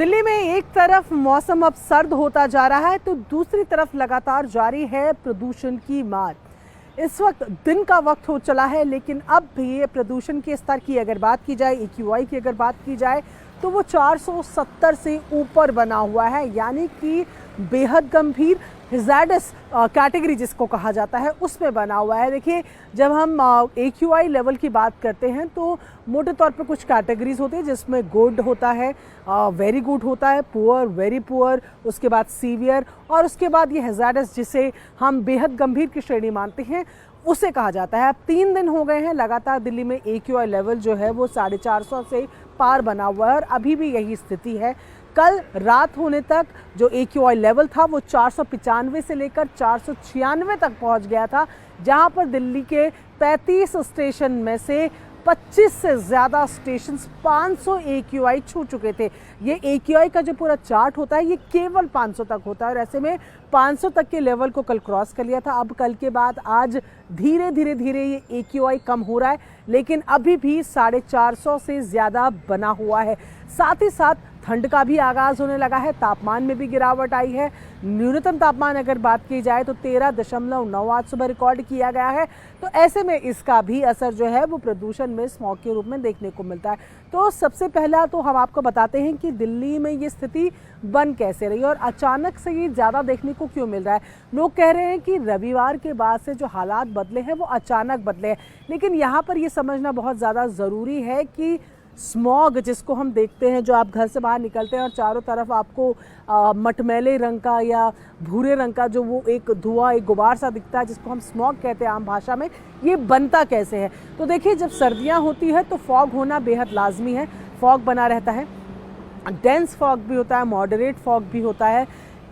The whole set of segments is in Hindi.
दिल्ली में एक तरफ मौसम अब सर्द होता जा रहा है तो दूसरी तरफ लगातार जारी है प्रदूषण की मार। इस वक्त दिन का वक्त हो चला है, लेकिन अब भी ये प्रदूषण के स्तर की अगर बात की जाए, AQI की अगर बात की जाए तो वो 470 से ऊपर बना हुआ है, यानी कि बेहद गंभीर हैजार्डस कैटेगरी जिसको कहा जाता है उसमें बना हुआ है। देखिए, जब हम AQI लेवल की बात करते हैं तो मोटे तौर पर कुछ कैटेगरीज होती है जिसमें गुड होता है, वेरी गुड होता है, पुअर, वेरी पुअर, उसके बाद सीवियर और उसके बाद ये हैजार्डस जिसे हम बेहद गंभीर की श्रेणी मानते हैं उसे कहा जाता है। अब 3 दिन हो गए हैं लगातार दिल्ली में AQI लेवल जो है वो 450 से पार बना हुआ है और अभी भी यही स्थिति है। कल रात होने तक जो AQI लेवल था वो 495 से लेकर 496 तक पहुंच गया था, जहां पर दिल्ली के 35 स्टेशन में से 25 से ज़्यादा स्टेशन 500 AQI छू चुके थे। ये AQI का जो पूरा चार्ट होता है ये केवल 500 तक होता है और ऐसे में 500 तक के लेवल को कल क्रॉस कर लिया था। अब कल के बाद आज धीरे धीरे ये AQI कम हो रहा है, लेकिन अभी भी 450 से ज़्यादा बना हुआ है। साथ ही साथ ठंड का भी आगाज़ होने लगा है, तापमान में भी गिरावट आई है। न्यूनतम तापमान अगर बात की जाए तो 13.9 आज सुबह रिकॉर्ड किया गया है। तो ऐसे में इसका भी असर जो है वो प्रदूषण में स्मॉग के रूप में देखने को मिलता है। तो सबसे पहला तो हम आपको बताते हैं कि दिल्ली में ये स्थिति बन कैसे रही और अचानक से ये ज़्यादा देखने को क्यों मिल रहा है। लोग कह रहे हैं कि रविवार के बाद से जो हालात बदले हैं वो अचानक बदले हैं, लेकिन यहाँ पर ये समझना बहुत ज़्यादा ज़रूरी है कि स्मॉग जिसको हम देखते हैं, जो आप घर से बाहर निकलते हैं और चारों तरफ आपको मटमैले रंग का या भूरे रंग का जो वो एक धुआं, एक गुबार सा दिखता है जिसको हम स्मॉग कहते हैं आम भाषा में, ये बनता कैसे है। तो देखिए, जब सर्दियां होती है तो फॉग होना बेहद लाजमी है। फॉग बना रहता है, डेंस फॉग भी होता है, मॉडरेट फॉग भी होता है।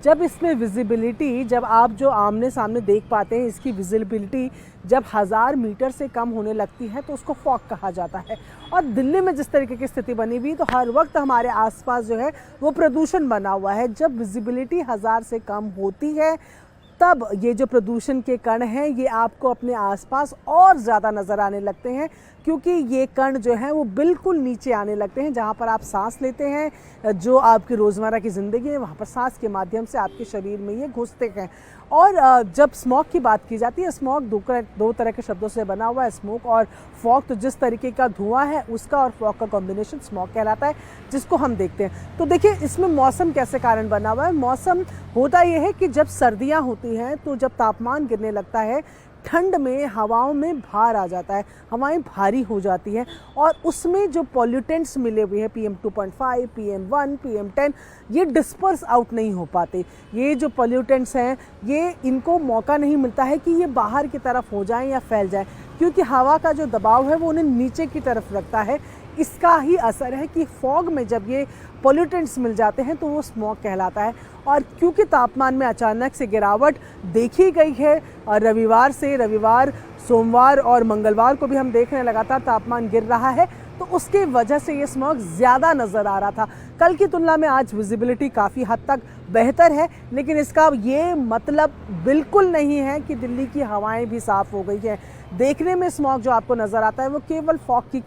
जब इसमें विजिबिलिटी, जब आप जो आमने सामने देख पाते हैं, इसकी विजिबिलिटी जब 1000 मीटर से कम होने लगती है तो उसको फॉग कहा जाता है। और दिल्ली में जिस तरीके की स्थिति बनी हुई तो हर वक्त हमारे आसपास जो है वो प्रदूषण बना हुआ है। जब विजिबिलिटी 1000 से कम होती है तब ये जो प्रदूषण के कण हैं ये आपको अपने आसपास और ज़्यादा नज़र आने लगते हैं, क्योंकि ये कण जो हैं वो बिल्कुल नीचे आने लगते हैं जहाँ पर आप सांस लेते हैं, जो आपकी रोज़मर्रा की ज़िंदगी है वहाँ पर सांस के माध्यम से आपके शरीर में ये घुसते हैं। और जब स्मॉग की बात की जाती है, स्मॉग दो तरह के शब्दों से बना हुआ है, स्मोक और फॉग। तो जिस तरीके का धुआं है उसका और फॉग का कॉम्बिनेशन स्मॉग कहलाता है, जिसको हम देखते हैं। तो देखिए, इसमें मौसम कैसे कारण बना हुआ है। मौसम होता यह है कि जब सर्दियां होती हैं तो जब तापमान गिरने लगता है, ठंड में हवाओं में भार आ जाता है, हवाएं भारी हो जाती हैं और उसमें जो पॉल्यूटेंट्स मिले हुए हैं PM 2.5, PM1, PM10, ये डिस्पर्स आउट नहीं हो पाते। ये जो पॉल्यूटेंट्स हैं ये इनको मौका नहीं मिलता है कि ये बाहर की तरफ हो जाएं या फैल जाएं, क्योंकि हवा का जो दबाव है वो उन्हें नीचे की तरफ रखता है। इसका ही असर है कि फॉग में जब ये पॉल्यूटेंट्स मिल जाते हैं तो वो स्मॉग कहलाता है। और क्योंकि तापमान में अचानक से गिरावट देखी गई है और रविवार, सोमवार और मंगलवार को भी हम देख रहे हैं लगातार तापमान गिर रहा है, तो उसकी वजह से ये स्मॉग ज़्यादा नज़र आ रहा था। कल की तुलना में आज विजिबिलिटी काफ़ी हद तक बेहतर है, लेकिन इसका ये मतलब बिल्कुल नहीं है कि दिल्ली की हवाएं भी साफ़ हो गई हैं। देखने में स्मॉग जो आपको नज़र आता है वो केवल फॉग की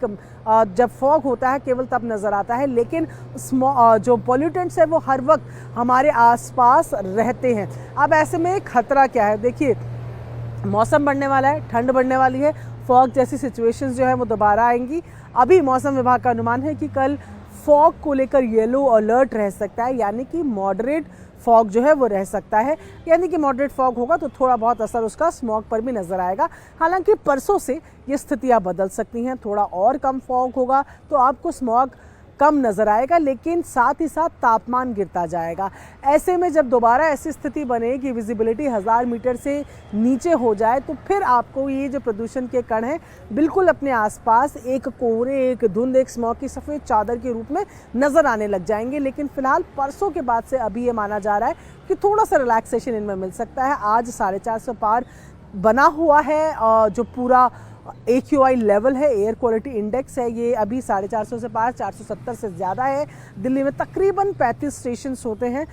जब फॉग होता है केवल तब नज़र आता है, लेकिन जो पॉल्यूटेंट्स है वो हर वक्त हमारे आसपास रहते हैं। अब ऐसे में खतरा क्या है? देखिए, मौसम बढ़ने वाला है, ठंड बढ़ने वाली है, फॉग जैसी सिचुएशंस जो है वो दोबारा आएंगी। अभी मौसम विभाग का अनुमान है कि कल फॉग को लेकर येलो अलर्ट रह सकता है, यानी कि मॉडरेट फॉग जो है वो रह सकता है। यानी कि मॉडरेट फॉग होगा तो थोड़ा बहुत असर उसका स्मॉग पर भी नज़र आएगा। हालांकि परसों से ये स्थितियां बदल सकती हैं, थोड़ा और कम फॉग होगा तो आपको स्मॉग कम नज़र आएगा, लेकिन साथ ही साथ तापमान गिरता जाएगा। ऐसे में जब दोबारा ऐसी स्थिति बने कि विजिबिलिटी 1000 मीटर से नीचे हो जाए तो फिर आपको ये जो प्रदूषण के कण हैं बिल्कुल अपने आसपास एक कोहरे, एक धुंध, एक स्मॉग की सफ़ेद चादर के रूप में नज़र आने लग जाएंगे। लेकिन फिलहाल परसों के बाद से अभी ये माना जा रहा है कि थोड़ा सा रिलैक्सेशन इनमें मिल सकता है। आज 450 पार बना हुआ है, जो पूरा AQI लेवल है, एयर क्वालिटी इंडेक्स है, ये अभी 450 से पार 470 से ज़्यादा है। दिल्ली में तकरीबन 35 स्टेशन होते हैं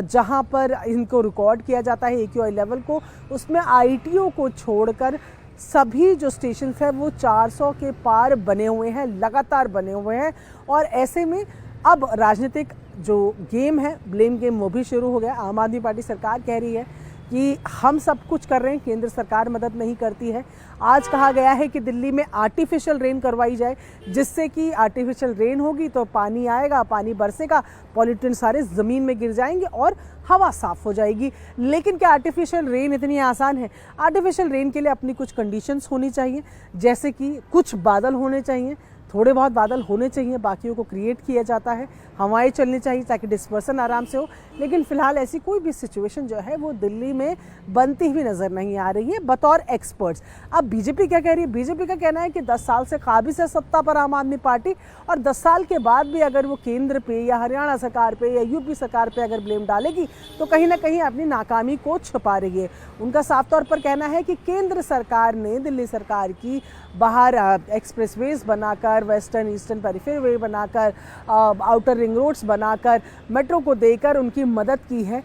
जहां पर इनको रिकॉर्ड किया जाता है AQI लेवल को। उसमें ITO को छोड़कर सभी जो स्टेशन है वो 400 के पार बने हुए हैं, लगातार बने हुए हैं। और ऐसे में अब राजनीतिक जो गेम है, ब्लेम गेम, वो भी शुरू हो गया। आम आदमी पार्टी सरकार कह रही है कि हम सब कुछ कर रहे हैं, केंद्र सरकार मदद नहीं करती है। आज कहा गया है कि दिल्ली में आर्टिफिशियल रेन करवाई जाए, जिससे कि आर्टिफिशियल रेन होगी तो पानी आएगा, पानी बरसेगा, पॉल्यूटेंट सारे ज़मीन में गिर जाएंगे और हवा साफ़ हो जाएगी। लेकिन क्या आर्टिफिशियल रेन इतनी आसान है? आर्टिफिशियल रेन के लिए अपनी कुछ कंडीशंस होनी चाहिए, जैसे कि कुछ बादल होने चाहिए, थोड़े बहुत बादल होने चाहिए, बाकियों को क्रिएट किया जाता है, हवाएं चलनी चाहिए ताकि डिस्पर्सन आराम से हो। लेकिन फिलहाल ऐसी कोई भी सिचुएशन जो है वो दिल्ली में बनती हुई नज़र नहीं आ रही है बतौर एक्सपर्ट्स। अब बीजेपी क्या कह रही है? बीजेपी का कहना है कि 10 साल से काबिज है सत्ता पर आम आदमी पार्टी, और 10 साल के बाद भी अगर वो केंद्र पे या हरियाणा सरकार पे या यूपी सरकार पे अगर ब्लेम डालेगी तो कहीं ना कहीं अपनी नाकामी को छुपा रही है। उनका साफ तौर पर कहना है कि केंद्र सरकार ने दिल्ली सरकार की बाहर एक्सप्रेसवेज बनाकर, वेस्टर्न ईस्टर्न पेरिफेरी वे बनाकर, आउटर रिंग रोड्स बनाकर, मेट्रो को देकर उनकी मदद की है।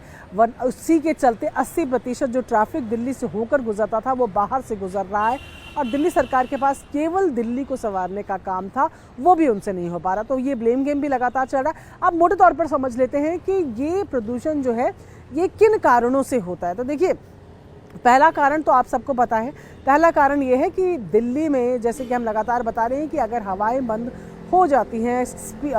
उसी के चलते 80% जो ट्रैफिक दिल्ली से होकर गुजरता था वो बाहर से गुजर रहा है, और दिल्ली सरकार के पास केवल दिल्ली को संवारने का काम था, वो भी उनसे नहीं हो पा रहा। तो ये ब्लेम गेम भी लगातार चल रहा है। अब मोटे तौर पर समझ लेते हैं कि ये प्रदूषण जो है ये किन कारणों से होता है। तो देखिए, पहला कारण तो आप सबको पता है। पहला कारण ये है कि दिल्ली में, जैसे कि हम लगातार बता रहे हैं, कि अगर हवाएं बंद हो जाती हैं,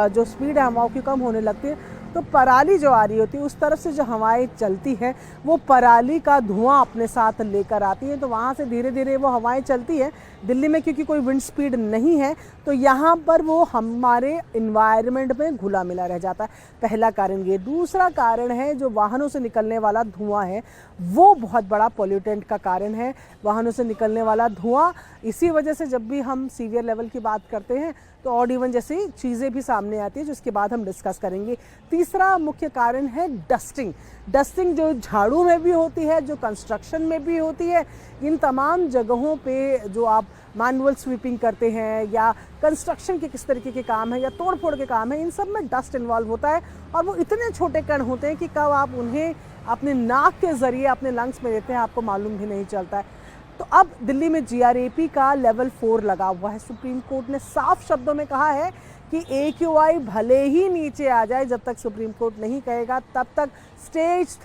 जो स्पीड है हवाओं की कम होने लगती है, तो पराली जो आ रही होती है उस तरफ से जो हवाएं चलती हैं वो पराली का धुआं अपने साथ लेकर आती है। तो वहाँ से धीरे धीरे वो हवाएं चलती हैं दिल्ली में, क्योंकि कोई विंड स्पीड नहीं है तो यहाँ पर वो हमारे इन्वायरमेंट में घुला मिला रह जाता है। पहला कारण ये। दूसरा कारण है जो वाहनों से निकलने वाला धुआं है, वो बहुत बड़ा पॉल्यूटेंट का कारण है। वाहनों से निकलने वाला धुआं, इसी वजह से जब भी हम सीवियर लेवल की बात करते हैं तो ऑड इवन जैसी चीज़ें भी सामने आती है, जिसके बाद हम डिस्कस करेंगे। तीसरा मुख्य कारण है डस्टिंग। डस्टिंग जो झाड़ू में भी होती है, जो कंस्ट्रक्शन में भी होती है। इन तमाम जगहों पे जो आप मैनुअल स्वीपिंग करते हैं या कंस्ट्रक्शन के किस तरीके के काम है या तोड़ फोड़ के काम है, इन सब में डस्ट इन्वॉल्व होता है, और वो इतने छोटे कण होते हैं कि कब आप उन्हें अपने नाक के ज़रिए अपने लंग्स में लेते हैं आपको मालूम भी नहीं चलता है। तो अब दिल्ली में GRAP का लेवल 4 लगा हुआ है। सुप्रीम कोर्ट ने साफ शब्दों में कहा है कि AQI भले ही नीचे आ जाए, जब तक सुप्रीम कोर्ट नहीं कहेगा तब तक स्टेज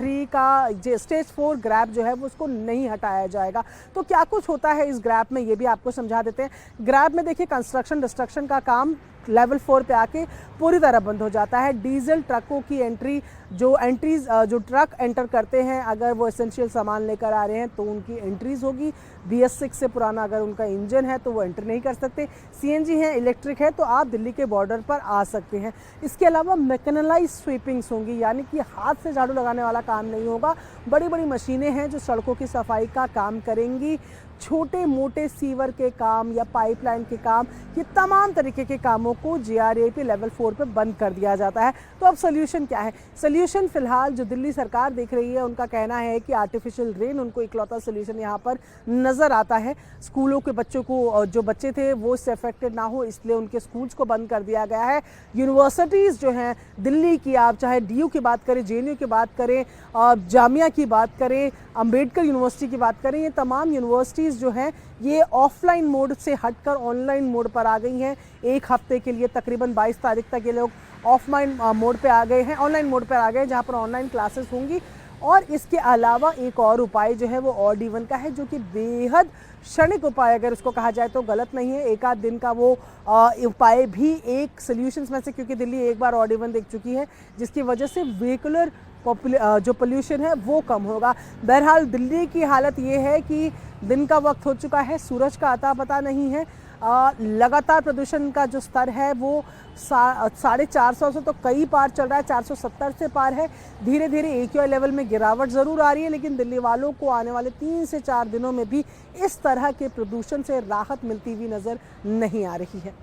4 ग्रैप जो है वो उसको नहीं हटाया जाएगा। तो क्या कुछ होता है इस ग्रैप में, ये भी आपको समझा देते हैं। ग्रैप में देखिए, कंस्ट्रक्शन डिस्ट्रक्शन का काम लेवल 4 पे आके पूरी तरह बंद हो जाता है। डीजल ट्रकों की जो ट्रक एंटर करते हैं, अगर वो एसेंशियल सामान लेकर आ रहे हैं तो उनकी एंट्रीज होगी। BS6 से पुराना अगर उनका इंजन है तो वो एंटर नहीं कर सकते। CNG है, इलेक्ट्रिक है, तो आप दिल्ली के बॉर्डर पर आ सकते हैं। इसके अलावा मैकेनालाइज स्वीपिंग्स होंगी, यानी कि हाथ से झाड़ू लगाने वाला काम नहीं होगा। बड़ी बड़ी मशीनें हैं जो सड़कों की सफाई का काम करेंगी। छोटे मोटे सीवर के काम या पाइपलाइन के काम, ये तमाम तरीके के कामों को GRAP लेवल 4 पे बंद कर दिया जाता है। तो अब सोल्यूशन क्या है? सोल्यूशन फिलहाल जो दिल्ली सरकार देख रही है, उनका कहना है कि आर्टिफिशियल रेन उनको इकलौता सोल्यूशन यहाँ पर नज़र आता है। स्कूलों के बच्चों को, जो बच्चे थे वो इससे अफेक्टेड ना हो, इसलिए उनके स्कूल्स को बंद कर दिया गया है। यूनिवर्सिटीज़ जो हैं दिल्ली की, आप चाहे DU की बात करें, JNU की बात करें, जामिया की बात करें, अम्बेडकर यूनिवर्सिटी की बात करें, ये तमाम यूनिवर्सिटीज़ जो हैं ये ऑफलाइन मोड से हटकर ऑनलाइन मोड पर आ गई हैं। एक हफ्ते के लिए तकरीबन 22 तारीख तक ये लोग ऑफलाइन मोड पे आ गए हैं, ऑनलाइन मोड पर आ गए, जहाँ पर ऑनलाइन क्लासेस होंगी। और इसके अलावा एक और उपाय जो है वो ऑड इवन का है, जो कि बेहद क्षणिक उपाय अगर उसको कहा जाए तो गलत नहीं है। एक आध दिन का वो उपाय भी एक सोल्यूशंस में से, क्योंकि दिल्ली एक बार ऑड इवन देख चुकी है, जिसकी वजह से व्हीकुलर जो पोल्यूशन है वो कम होगा। बहरहाल दिल्ली की हालत ये है कि दिन का वक्त हो चुका है, सूरज का अता पता नहीं है। लगातार प्रदूषण का जो स्तर है वो 450 से तो कई पार चल रहा है, 470 से पार है। धीरे धीरे AQI लेवल में गिरावट ज़रूर आ रही है, लेकिन दिल्ली वालों को आने वाले 3 से 4 दिनों में भी इस तरह के प्रदूषण से राहत मिलती हुई नज़र नहीं आ रही है।